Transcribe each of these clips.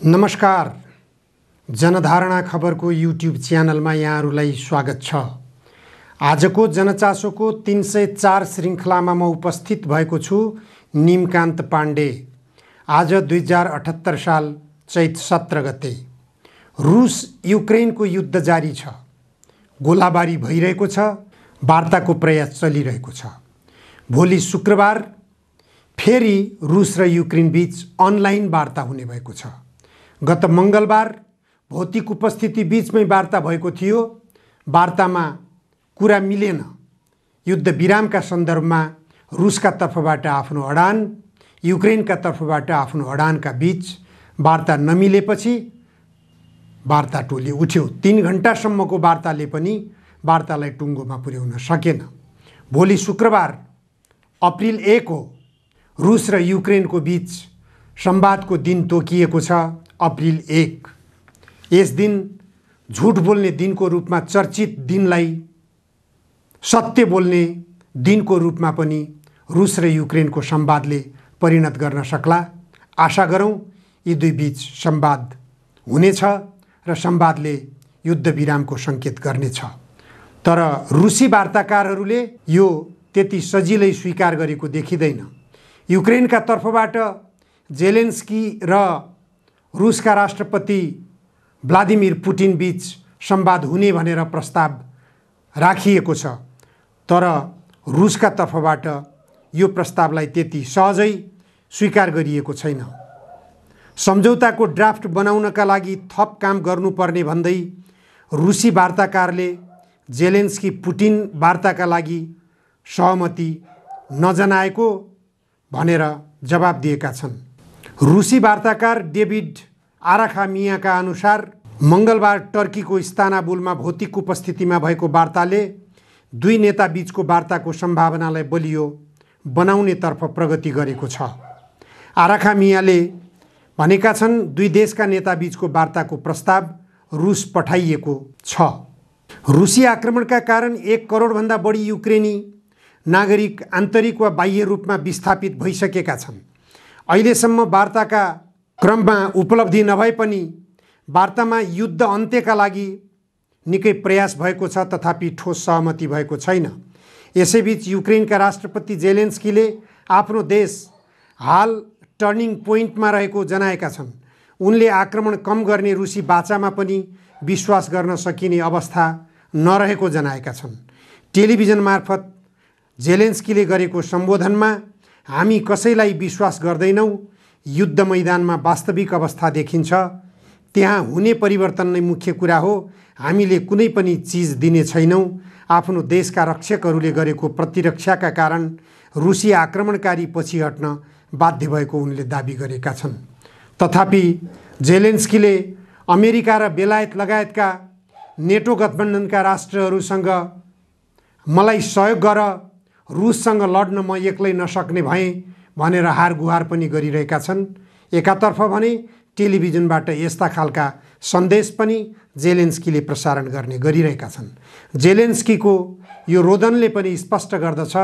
नमस्कार। जनधारणा खबरको युट्युब च्यानलमा यहाँहरूलाई स्वागत छ। आजको जनचासोको 304 श्रृङ्खलामा म उपस्थित भएको छु निमकान्त पाण्डे। आज 2078 साल चैत 17 गते रुस युक्रेनको युद्ध जारी छ। गोलाबारी भइरहेको छ। वार्ताको प्रयास चलिरहेको छ। भोलि शुक्रबार फेरि रुस र युक्रेन बीच अनलाइन वार्ता हुने भएको छ। गत मंगलबार भौतिक उपस्थिति बीचमै वार्ता भएको थियो। वार्तामा कुरा मिलेन। युद्ध विरामका सन्दर्भमा रुसका तर्फबाट आफ्नो अडान, युक्रेनका तर्फबाट आफ्नो अडानका बीच वार्ता नमिलेपछि वार्ता टोली उठ्यो। 3 घण्टासम्मको वार्ताले पनि वार्तालाई टुङ्गोमा पुर्याउन सकेन। भोलि शुक्रबार अप्रिल 1 हो। रुस र युक्रेनको बीच संवादको दिन तोकिएको छ अप्रिल 1। यस दिन झुट बोल्ने दिनको रूपमा चर्चित दिनलाई सत्य बोल्ने दिनको रूपमा पनि रुस र युक्रेनको संवादले परिणत गर्न सक्ला। आशा गरौँ यी दुई बीच संवाद हुनेछ र संवादले युद्ध विरामको संकेत गर्नेछ। तर रुसी वार्ताकारहरूले यो त्यति सजिलै स्वीकार गरेको देखिँदैन। युक्रेनका तर्फबाट जेलेन्स्की र रुसका राष्ट्रपति भ्लादिमिर पुटिन बीच संवाद हुने भनेर प्रस्ताव राखिएको छ। तर रुसका तर्फबाट यो प्रस्तावलाई त्यति सहजै स्वीकार गरिएको छैन। सम्झौताको ड्राफ्ट बनाउनका लागि थप काम गर्नुपर्ने भन्दै रुसी वार्ताकारले जेलेन्स्की पुटिन वार्ताका लागि सहमति नजनाएको भनेर जवाब दिएका छन्। रुसी वार्ताकार डेभिड आराखामियाका अनुसार मंगलबार टर्कीको इस्तानबुलमा भौतिक उपस्थितिमा भएको वार्ताले दुई नेता बीचको वार्ताको सम्भावनालाई बलियो बनाउनेतर्फ प्रगति गरेको छ। आराखामियाले भनेका छन् दुई देशका नेता बीचको वार्ताको प्रस्ताव रुस पठाइएको छ। रुसी आक्रमणका कारण 1 करोडभन्दा बढी युक्रेनी नागरिक आन्तरिक वा बाह्य रूपमा विस्थापित भइसकेका छन्। अहिलेसम्म वार्ताका क्रममा उपलब्धि नभए पनि वार्तामा युद्ध अन्त्यका लागि निकै प्रयास भएको छ, तथापि ठोस सहमति भएको छैन। यसैबीच युक्रेनका राष्ट्रपति जेलेन्स्कीले आफ्नो देश हाल टर्निङ पोइन्टमा रहेको जनाएका छन्। उनले आक्रमण कम गर्ने रुसी बाचामा पनि विश्वास गर्न सकिने अवस्था नरहेको जनाएका छन्। टेलिभिजन मार्फत जेलेन्स्कीले गरेको सम्बोधनमा हामी कसैलाई विश्वास गर्दैनौँ। युद्ध मैदानमा वास्तविक अवस्था देखिन्छ। त्यहाँ हुने परिवर्तन नै मुख्य कुरा हो। हामीले कुनै पनि चिज दिने छैनौँ। आफ्नो देशका रक्षकहरूले गरेको प्रतिरक्षाका कारण रुसी आक्रमणकारी पछि हट्न बाध्य भएको उनले दाबी गरेका छन्। तथापि जेलेन्स्कीले अमेरिका र बेलायत लगायतका नेटो गठबन्धनका राष्ट्रहरूसँग मलाई सहयोग गर, रुससँग लड्न म एक्लै नसक्ने भएँ भनेर हारगुहार पनि गरिरहेका छन्। एकातर्फ भने टेलिभिजनबाट यस्ता खालका सन्देश पनि जेलेन्स्कीले प्रसारण गर्ने गरिरहेका छन्। जेलेन्स्कीको यो रोदनले पनि स्पष्ट गर्दछ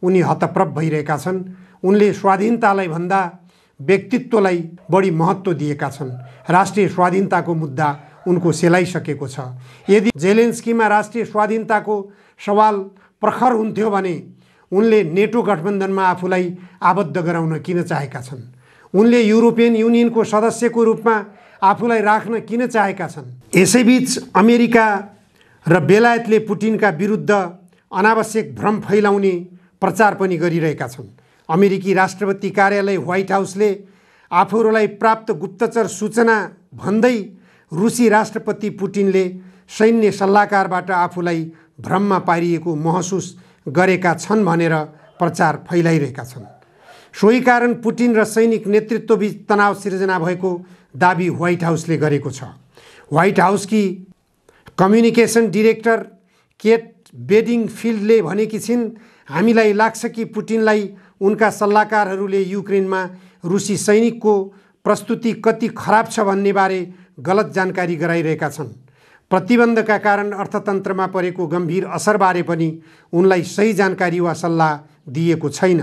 उनी हतप्रभ भइरहेका छन्। उनले स्वाधीनतालाई भन्दा व्यक्तित्वलाई बढी महत्त्व दिएका छन्। राष्ट्रिय स्वाधीनताको मुद्दा उनको सेलाइसकेको छ। यदि जेलेन्स्कीमा राष्ट्रिय स्वाधीनताको सवाल प्रखर हुन्थ्यो भने उनले नेटो गठबन्धनमा आफूलाई आबद्ध गराउन किन चाहेका छन्? उनले युरोपियन युनियनको सदस्यको रूपमा आफूलाई राख्न किन चाहेका छन्? यसैबीच अमेरिका र बेलायतले पुटिनका विरुद्ध अनावश्यक भ्रम फैलाउने प्रचार पनि गरिरहेका छन्। अमेरिकी राष्ट्रपति कार्यालय व्हाइट हाउसले आफूहरूलाई प्राप्त गुप्तचर सूचना भन्दै रुसी राष्ट्रपति पुटिनले सैन्य सल्लाहकारबाट आफूलाई भ्रममा पारिएको महसुस गरेका छन् भनेर प्रचार फैलाइरहेका छन्। सोही कारण पुटिन र सैनिक नेतृत्वबीच तनाव सिर्जना भएको दाबी व्हाइट हाउसले गरेको छ। व्हाइट हाउसकी कम्युनिकेसन डिरेक्टर केट बेडिङफिल्डले भनेकी छिन्, हामीलाई लाग्छ कि पुटिनलाई उनका सल्लाहकारहरूले युक्रेनमा रुसी सैनिकको प्रस्तुति कति खराब छ भन्ने बारे गलत जानकारी गराइरहेका छन्। प्रतिबन्धका कारण अर्थतन्त्रमा परेको गम्भीर असरबारे पनि उनलाई सही जानकारी वा सल्लाह दिएको छैन,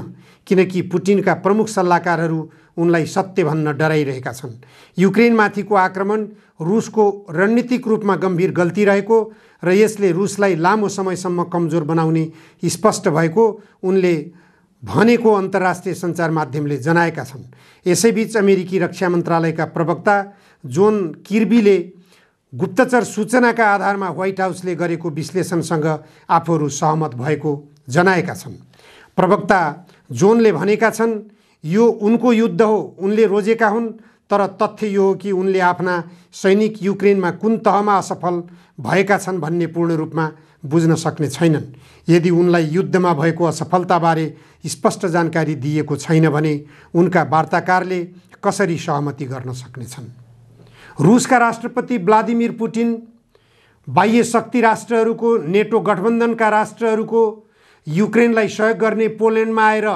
किनकि पुटिनका प्रमुख सल्लाहकारहरू उनलाई सत्य भन्न डराइरहेका छन्। युक्रेनमाथिको आक्रमण रुसको रणनीतिक रूपमा गम्भीर गल्ती रहेको र यसले रुसलाई लामो समयसम्म कमजोर बनाउने स्पष्ट भएको उनले भनेको अन्तर्राष्ट्रिय सञ्चार माध्यमले जनाएका छन्। यसैबीच अमेरिकी रक्षा मन्त्रालयका प्रवक्ता जोन किर्बीले गुप्तचर सूचनाका आधारमा व्हाइट हाउसले गरेको विश्लेषणसँग आफूहरू सहमत भएको जनाएका छन्। प्रवक्ता जोनले भनेका छन्, यो उनको युद्ध हो, उनले रोजेका हुन्, तर तथ्य यो हो कि उनले आफ्ना सैनिक युक्रेनमा कुन तहमा असफल भएका छन् भन्ने पूर्ण रूपमा बुझ्न सक्ने छैनन्। यदि उनलाई युद्धमा भएको असफलताबारे स्पष्ट जानकारी दिएको छैन भने उनका वार्ताकारले कसरी सहमति गर्न सक्नेछन्। रुसका राष्ट्रपति व्लादिमिर पुटिन बाह्य शक्ति राष्ट्रहरूको नेटो गठबन्धनका राष्ट्रहरूको युक्रेनलाई सहयोग गर्ने पोल्यान्डमा आएर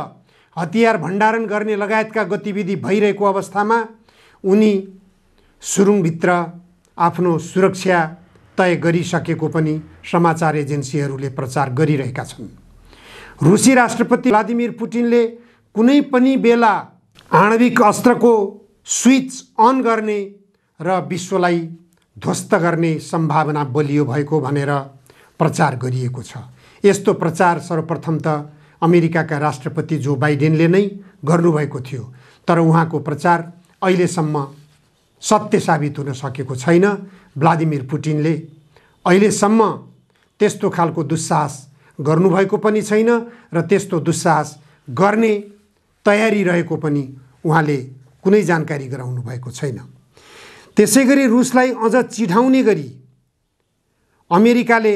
हतियार भण्डारण गर्ने लगायतका गतिविधि भइरहेको अवस्थामा उनी सुरुङभित्र आफ्नो सुरक्षा तय गरिसकेको पनि समाचार एजेन्सीहरूले प्रचार गरिरहेका छन्। रुसी राष्ट्रपति व्लादिमिर पुटिनले कुनै पनि बेला आणविक अस्त्रको स्विच अन गर्ने र विश्वलाई ध्वस्त गर्ने सम्भावना बलियो भएको भनेर प्रचार गरिएको छ। यस्तो प्रचार सर्वप्रथम त अमेरिकाका राष्ट्रपति जो बाइडेनले नै गर्नुभएको थियो, तर उहाँको प्रचार अहिलेसम्म सत्य साबित हुन सकेको छैन। व्लादिमिर पुटिनले अहिलेसम्म त्यस्तो खालको दुस्साहस गर्नुभएको पनि छैन र त्यस्तो दुस्साहस गर्ने तयारी रहेको पनि उहाँले कुनै जानकारी गराउनु भएको छैन। त्यसैगरी रुसलाई अझ चिढाउने गरी अमेरिकाले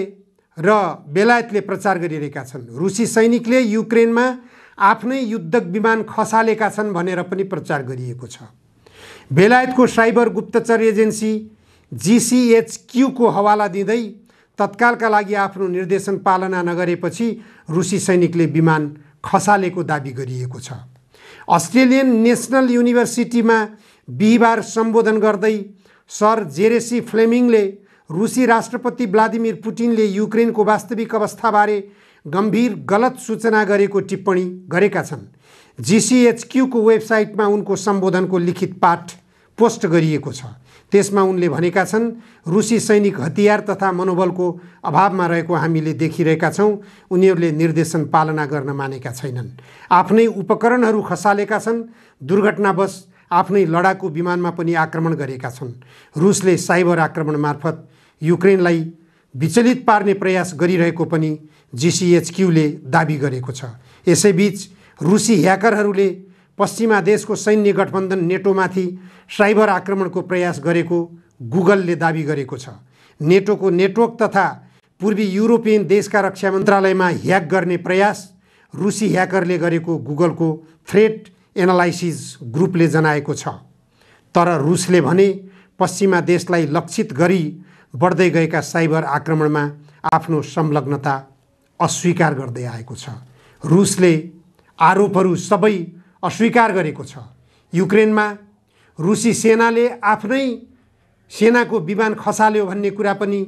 र बेलायतले प्रचार गरिरहेका छन्। रुसी सैनिकले युक्रेनमा आफ्नै युद्धक विमान खसालेका छन् भनेर पनि प्रचार गरिएको छ। बेलायतको साइबर गुप्तचर एजेन्सी GCHQ को हवाला दिँदै तत्कालका लागि आफ्नो निर्देशन पालना नगरेपछि रुसी सैनिकले विमान खसालेको दाबी गरिएको छ। अस्ट्रेलियन नेशनल युनिभर्सिटीमा बिहिबार सम्बोधन गर्दै सर जेरेसी फ्लेमिङले रुसी राष्ट्रपति व्लादिमिर पुटिनले युक्रेनको वास्तविक अवस्थाबारे गम्भीर गलत सूचना गरेको टिप्पणी गरेका छन्। GCHQ को वेबसाइटमा उनको सम्बोधनको लिखित पाठ पोस्ट गरिएको छ। त्यसमा उनले भनेका छन्, रुसी सैनिक हतियार तथा मनोबलको अभावमा रहेको हामीले देखिरहेका छौँ। उनीहरूले निर्देशन पालना गर्न मानेका छैनन्, आफ्नै उपकरणहरू खसालेका छन्, दुर्घटनावश आफ्नै लडाकु विमानमा पनि आक्रमण गरेका छन्। रुसले साइबर आक्रमण मार्फत युक्रेनलाई विचलित पार्ने प्रयास गरिरहेको पनि GCHQ ले दाबी गरेको छ। यसैबीच रुसी ह्याकरहरूले पश्चिमा देशको सैन्य गठबन्धन नेटोमाथि साइबर आक्रमणको प्रयास गरेको गुगलले दाबी गरेको छ। नेटोको नेटवर्क तथा पूर्वी युरोपियन देशका रक्षा मन्त्रालयमा ह्याक गर्ने प्रयास रुसी ह्याकरले गरेको गुगलको थ्रेट एनालाइसिस ग्रुपले जनाएको छ। तर रुसले भने पश्चिमा देशलाई लक्षित गरी बढ्दै गएका साइबर आक्रमणमा आफ्नो संलग्नता अस्वीकार गर्दै आएको छ। रुसले आरोपहरू सबै अस्वीकार गरेको छ। युक्रेनमा रुसी सेनाले आफ्नै सेनाको विमान खसाल्यो भन्ने कुरा पनि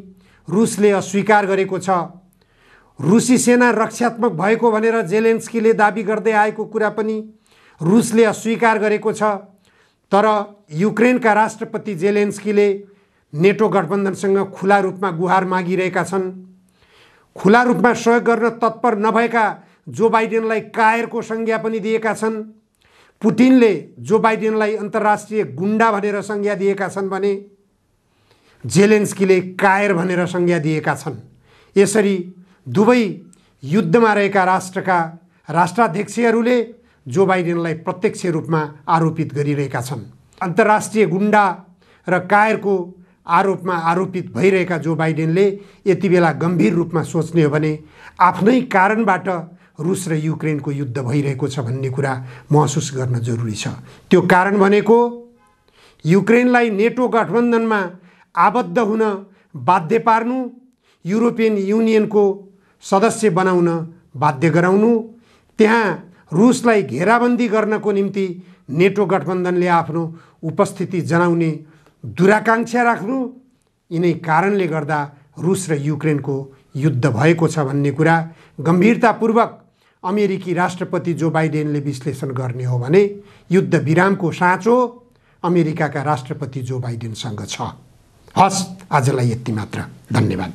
रुसले अस्वीकार गरेको छ। रुसी सेना रक्षात्मक भएको भनेर जेलेन्स्कीले दाबी गर्दै आएको कुरा पनि रुसले अस्वीकार गरेको छ। तर युक्रेनका राष्ट्रपति जेलेन्स्कीले नेटो गठबन्धनसँग खुला रूपमा गुहार मागिरहेका छन्। खुला रूपमा सहयोग गर्न तत्पर नभएका जो बाइडेनलाई कायरको संज्ञा पनि दिएका छन्। पुटिनले जो बाइडेनलाई अन्तर्राष्ट्रिय गुण्डा भनेर संज्ञा दिएका छन् भने जेलेन्स्कीले कायर भनेर संज्ञा दिएका छन्। यसरी दुवै युद्धमा रहेका राष्ट्रका राष्ट्राध्यक्षहरूले जो बाइडेनलाई प्रत्यक्ष रूपमा आरोपित गरिरहेका छन्। अन्तर्राष्ट्रिय गुण्डा र कायरको आरोपमा आरोपित भइरहेका जो बाइडेनले यति बेला गम्भीर रूपमा सोच्ने हो भने आफ्नै कारणबाट रुस र युक्रेनको युद्ध भइरहेको छ भन्ने कुरा महसुस गर्न जरुरी छ। त्यो कारण भनेको युक्रेनलाई नेटो गठबन्धनमा आबद्ध हुन बाध्य पार्नु, युरोपियन युनियनको सदस्य बनाउन बाध्य गराउनु, त्यहाँ रुसलाई घेराबन्दी गर्नको निम्ति नेटो गठबन्धनले आफ्नो उपस्थिति जनाउने दुराकांक्षा राख्नु, यिनै कारणले गर्दा रुस र युक्रेनको युद्ध भएको छ भन्ने कुरा गम्भीरतापूर्वक अमेरिकी राष्ट्रपति जो बाइडेनले विश्लेषण गर्ने हो भने युद्ध विरामको साँचो अमेरिकाका राष्ट्रपति जो बाइडेनसँग छ। हस्, आजलाई यति मात्र। धन्यवाद।